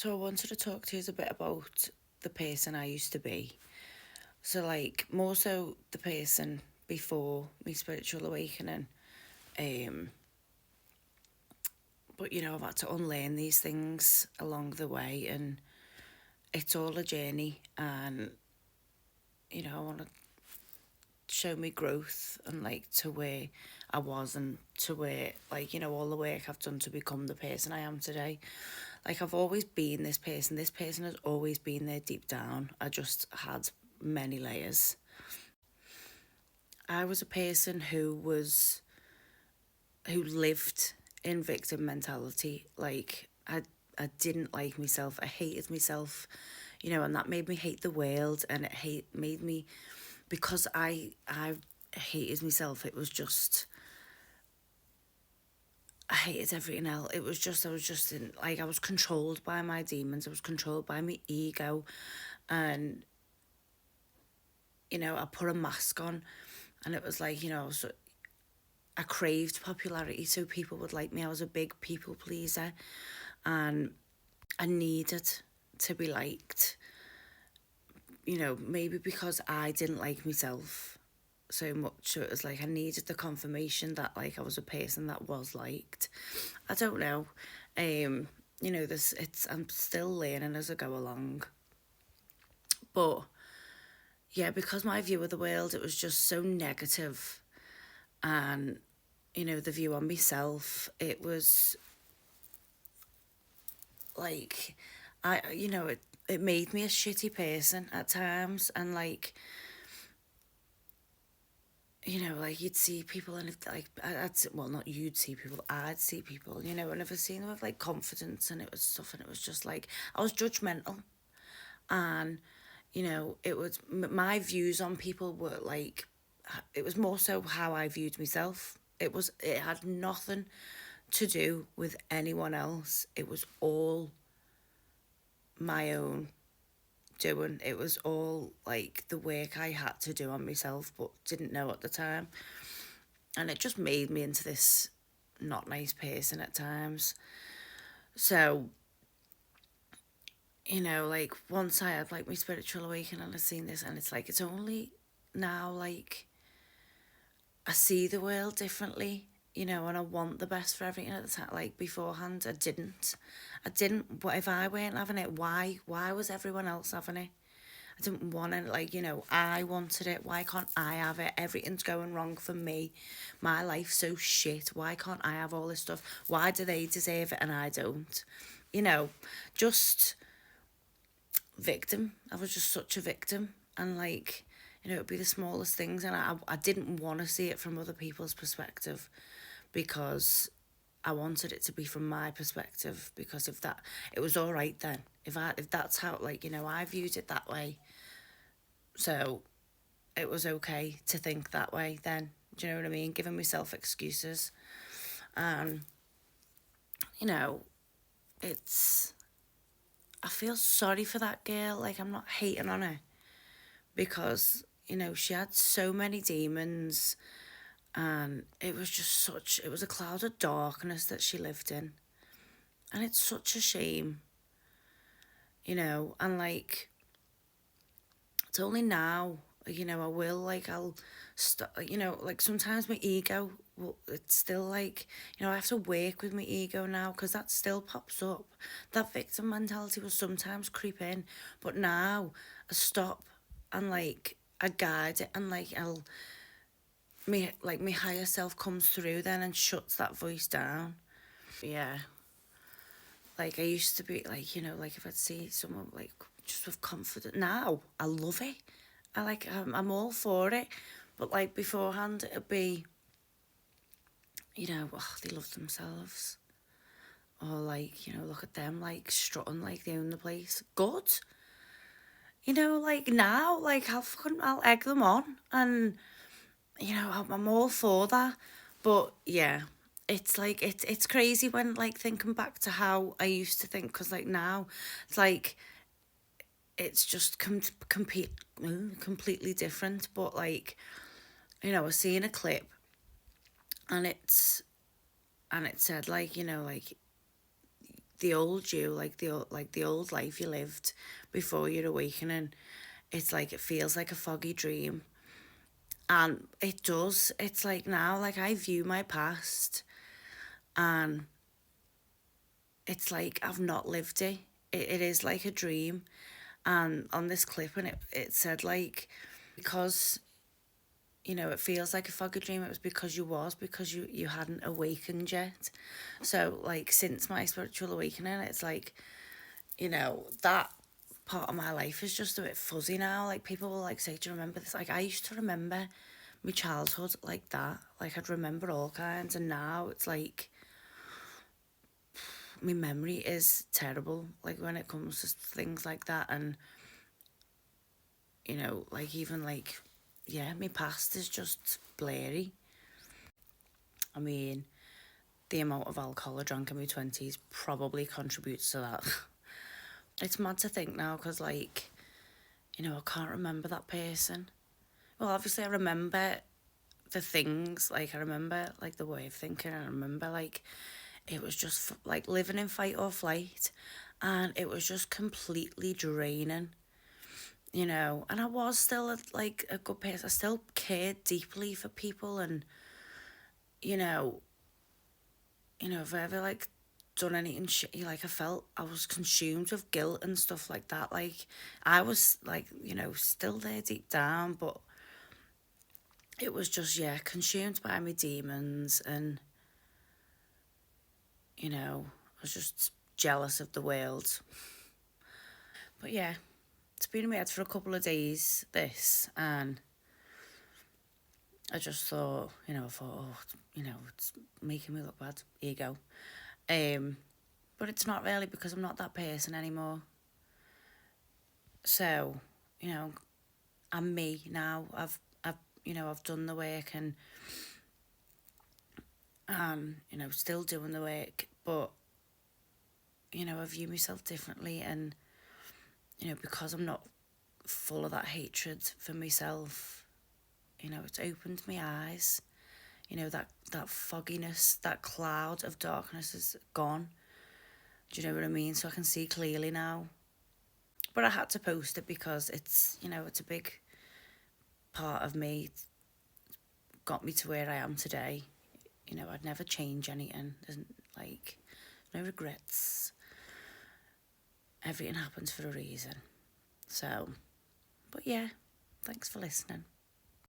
So I wanted to talk to you a bit about the person I used to be. So like more so the person before my spiritual awakening. Um but I've had to unlearn these things along the way, and it's all a journey, and I want to show me growth and like to where I was and to where all the work I've done to become the person I am today. Like I've always been this person. This person has always been there deep down. I just had many layers. I was a person who lived in victim mentality. Like I didn't like myself. I hated myself, and that made me hate the world, and it made me, because I hated myself. It was just, I hated everything else. It was just, I was just in, like, I was controlled by my demons. I was controlled by my ego. And, I put a mask on, and it was like, so I craved popularity so people would like me. I was a big people pleaser, and I needed to be liked, maybe because I didn't like myself so much. So it was like I needed the confirmation that like I was a person that was liked. I don't know. This it's I'm still learning as I go along. But yeah, because my view of the world, it was just so negative, and the view on myself, it was like it made me a shitty person at times. And like like you'd see people, and like well, not you'd see people, I'd see people, and I've seen them with like confidence, and it was stuff, and it was just like I was judgmental. And it was my views on people were like, it was more so how I viewed myself. It had nothing to do with anyone else. It was all my own doing. It was all like the work I had to do on myself, but didn't know at the time. And it just made me into this not nice person at times. So, like once I had like my spiritual awakening and I seen this, and it's like it's only now like I see the world differently, and I want the best for everything at the time. Like beforehand, I didn't. What if I weren't having it? Why was everyone else having it? I didn't want it. Like, I wanted it. Why can't I have it? Everything's going wrong for me. My life's so shit. Why can't I have all this stuff? Why do they deserve it and I don't? Just victim. I was just such a victim. And like, it'd be the smallest things. And I didn't want to see it from other people's perspective, because I wanted it to be from my perspective, because if that, it was all right then. If that's how, like, I viewed it that way. So it was okay to think that way then. Do you know what I mean? Giving myself excuses. And, you know, it's, I feel sorry for that girl. Like, I'm not hating on her, because, she had so many demons, and it was just it was a cloud of darkness that she lived in. And it's such a shame, and like, it's only now, I will, like, I'll stop, like sometimes my ego, well, it's still like, I have to work with my ego now, because that still pops up. That victim mentality will sometimes creep in, but now I stop, and like, I guide it, and like, my higher self comes through then and shuts that voice down. Yeah. Like I used to be like, like if I'd see someone like just with confidence, now I love it. I'm all for it. But like beforehand, it'd be, oh, they love themselves. Or like, look at them like strutting like they own the place. Good. Like now, like I'll egg them on, and I'm all for that. But yeah, it's like it's crazy when like thinking back to how I used to think, because like now it's like it's just completely different. But like, I was seeing a clip, and it said like, like the old you, like the old life you lived before your awakening. It's like it feels like a foggy dream, and it does. It's like now, like I view my past, and it's like I've not lived it. It is like a dream. And on this clip, and it said like, because it feels like a foggy dream. It was because you hadn't awakened yet. So like since my spiritual awakening, it's like, that part of my life is just a bit fuzzy now. Like people will like say, "Do you remember this?" Like I used to remember my childhood like that. Like I'd remember all kinds, and now it's like my memory is terrible. Like when it comes to things like that, and like even like, yeah, my past is just blurry. I mean, the amount of alcohol I drank in my 20s probably contributes to that. It's mad to think now because, like, I can't remember that person. Well, obviously, I remember the things, like, I remember, like, the way of thinking. I remember, like, it was just, like, living in fight or flight, and it was just completely draining, And I was still, like, a good person. I still cared deeply for people, and, you know, if I ever like done anything shitty, like I felt I was consumed with guilt and stuff like that. Like I was like, still there deep down, but it was just, yeah, consumed by my demons, and I was just jealous of the world. But yeah, it's been in my head for a couple of days, this, and I just thought, oh, it's making me look bad. Here you go. But it's not really, because I'm not that person anymore. So, you know, I'm me now. I've done the work, and still doing the work, but I view myself differently, and because I'm not full of that hatred for myself, it's opened my eyes. That fogginess, that cloud of darkness is gone. Do you know what I mean? So I can see clearly now. But I had to post it because it's a big part of me. It's got me to where I am today. I'd never change anything. There's like no regrets. Everything happens for a reason. So, but yeah, thanks for listening.